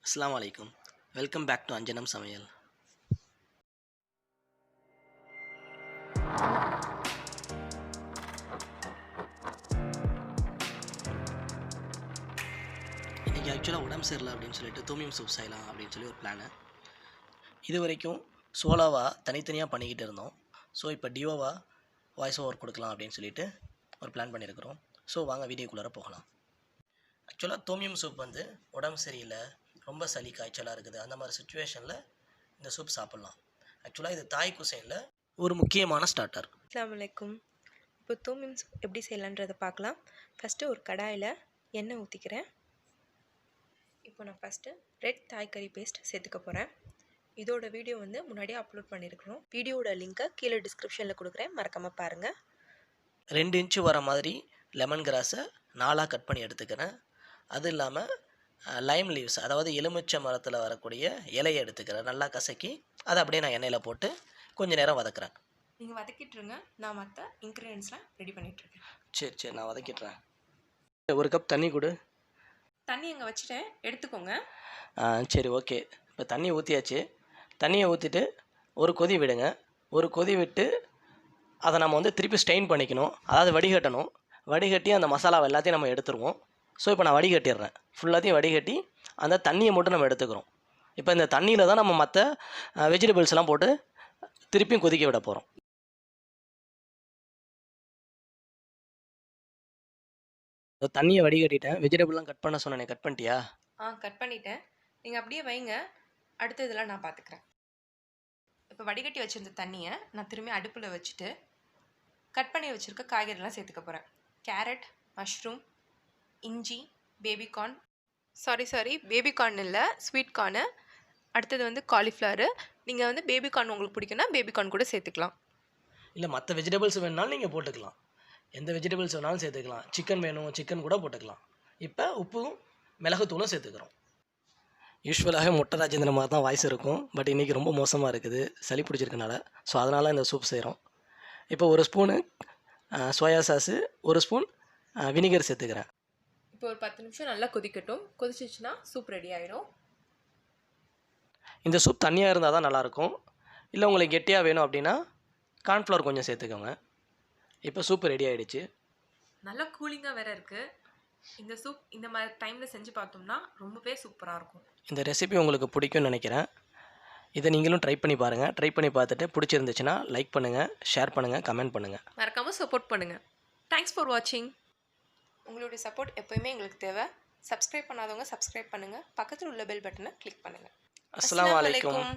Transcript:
Assalamu alaikum. Welcome back to Anjanam Samayal. இன்றைக்கி ஆக்சுவலாக உடம்பு சரியில்லை அப்படின்னு சொல்லிட்டு TomYum சூப் செய்யலாம் அப்படின்னு சொல்லி ஒரு பிளானு. இது வரைக்கும் சோலோவாக தனித்தனியாக பண்ணிக்கிட்டு இருந்தோம். ஸோ இப்போ டியோவாக வாய்ஸ் ஓவர் கொடுக்கலாம் அப்படின்னு சொல்லிட்டு ஒரு பிளான் பண்ணியிருக்கிறோம். ஸோ வாங்க வீடியோக்குள்ளார போகலாம். ஆக்சுவலாக TomYum சூப் வந்து உடம்பு சரியில்லை, ரொம்ப சளி காய்ச்சலாக இருக்குது, அந்த மாதிரி சுச்சுவேஷனில் இந்த சூப் சாப்பிட்லாம். ஆக்சுவலாக இது தாய் குசைனில் ஒரு முக்கியமான ஸ்டார்டர். அஸ்ஸலாமு அலைக்கும். இப்போ TomYum சூப் எப்படி செய்யலான்றதை பார்க்கலாம். ஃபஸ்ட்டு ஒரு கடாயில் எண்ணெய் ஊற்றிக்கிறேன். இப்போ நான் ஃபஸ்ட்டு ரெட் தாய் கறி பேஸ்ட் சேர்த்துக்க போகிறேன். இதோட வீடியோ வந்து முன்னாடியே அப்லோட் பண்ணியிருக்கிறோம். வீடியோட லிங்க்கை கீழே டிஸ்கிரிப்ஷனில் கொடுக்குறேன், மறக்காமல் பாருங்கள். 2 இன்ச்சு வர மாதிரி லெமன் கிராஸை 4ஆக கட் பண்ணி எடுத்துக்கிறேன். அது இல்லாமல் லைம் லீவ்ஸ், அதாவது எலுமிச்சை மரத்தில் வரக்கூடிய இலையை எடுத்துக்கிறேன். நல்லா கசக்கி அதை அப்படியே நான் எண்ணெயில் போட்டு கொஞ்சம் நேரம் வதக்குறேன். நீங்கள் வதக்கிட்டுருங்க, நான் மற்ற இன்க்ரீடியன்ஸ்லாம் ரெடி பண்ணிகிட்ருக்கேன். சரி நான் வதக்கிட்டுறேன். 1 கப் தண்ணி கொடு. தண்ணி அங்கே வச்சுட்டேன், எடுத்துக்கோங்க. சரி ஓகே. இப்போ தண்ணி ஊற்றியாச்சு. தண்ணியை ஊற்றிட்டு ஒரு கொதி விடுங்க. ஒரு கொதி விட்டு அதை நம்ம வந்து திருப்பி ஸ்டெயின் பண்ணிக்கணும், அதாவது வடிகட்டணும். வடிகட்டி அந்த மசாலாவை எல்லாத்தையும் நம்ம எடுத்துருவோம். ஸோ இப்போ நான் வடிகட்டிடுறேன். ஃபுல்லாத்தையும் வடிகட்டி அந்த தண்ணியை மட்டும் நம்ம எடுத்துக்கிறோம். இப்போ இந்த தண்ணியில் தான் நம்ம மற்ற வெஜிடபிள்ஸ்லாம் போட்டு திருப்பியும் கொதிக்க விட போகிறோம். தண்ணியை வடிகட்டிட்டேன். வெஜிடபிள்லாம் கட் பண்ண சொன்னேன், கட் பண்ணிட்டியா? கட் பண்ணிட்டேன். நீங்கள் அப்படியே வைங்க, அடுத்த இதெல்லாம் நான் பார்த்துக்கிறேன். இப்போ வடிகட்டி வச்சுருந்த தண்ணியை நான் திரும்பி அடுப்பில் வச்சுட்டு கட் பண்ணி வச்சுருக்க காய்கறிலாம் சேர்த்துக்க போகிறேன். கேரட், மஷ்ரூம், இஞ்சி, பேபிகார்ன், பேபிகார்ன் இல்லை, ஸ்வீட் கார்னு. அடுத்தது வந்து காலிஃப்ளவரு. நீங்கள் வந்து பேபிகார்ன் உங்களுக்கு பிடிக்குன்னா பேபிகார்ன் கூட சேர்த்துக்கலாம். இல்லை மற்ற வெஜிடபிள்ஸ் வேணுனாலும் நீங்கள் போட்டுக்கலாம். எந்த வெஜிடபிள்ஸ் வேணாலும் சேர்த்துக்கலாம். சிக்கன் வேணும், சிக்கன் கூட போட்டுக்கலாம். இப்போ உப்பும் மிளகுத்தூளும் சேர்த்துக்கிறோம். யூஸ்வலாகவே முட்டை ராஜேந்திர மாதிரி தான் வாய்ஸ் இருக்கும், பட் இன்றைக்கி ரொம்ப மோசமாக இருக்குது சளி பிடிச்சிருக்கனால. ஸோ அதனால் இந்த சூப் செய்கிறோம். இப்போ 1 spoon soya sauce, 1 spoon vinegar சேர்த்துக்கிறேன். இப்போ ஒரு 10 நிமிஷம் நல்லா கொதிக்கட்டும். கொதிச்சிச்சுன்னா சூப் ரெடி ஆகிடும். இந்த சூப் தண்ணியாக இருந்தால் தான் நல்லாயிருக்கும். இல்லை உங்களுக்கு கெட்டியாக வேணும் அப்படின்னா கார்ன்ஃப்ளவர் கொஞ்சம் சேர்த்துக்கோங்க. இப்போ சூப் ரெடி ஆகிடுச்சு. நல்லா கூலிங்காக வேறு இருக்குது. இந்த சூப் இந்த மாதிரி டைமில் செஞ்சு பார்த்தோம்னா ரொம்பவே சூப்பராக இருக்கும். இந்த ரெசிபி உங்களுக்கு பிடிக்கும்னு நினைக்கிறேன். இதை நீங்களும் ட்ரை பண்ணி பாருங்கள். ட்ரை பண்ணி பார்த்துட்டு பிடிச்சிருந்துச்சுன்னா லைக் பண்ணுங்கள், ஷேர் பண்ணுங்கள், கமெண்ட் பண்ணுங்கள். மறக்காமல் சப்போர்ட் பண்ணுங்கள். தேங்க்ஸ் ஃபார் வாட்சிங். உங்களுடைய சப்போர்ட் எப்போயுமே எங்களுக்கு தேவை. சப்ஸ்கிரைப் பண்ணாதவங்க சப்ஸ்கிரைப் பண்ணுங்கள். பக்கத்தில் உள்ள பெல் பட்டனை கிளிக் பண்ணுங்கள். அஸ்ஸலாமு அலைக்கும்.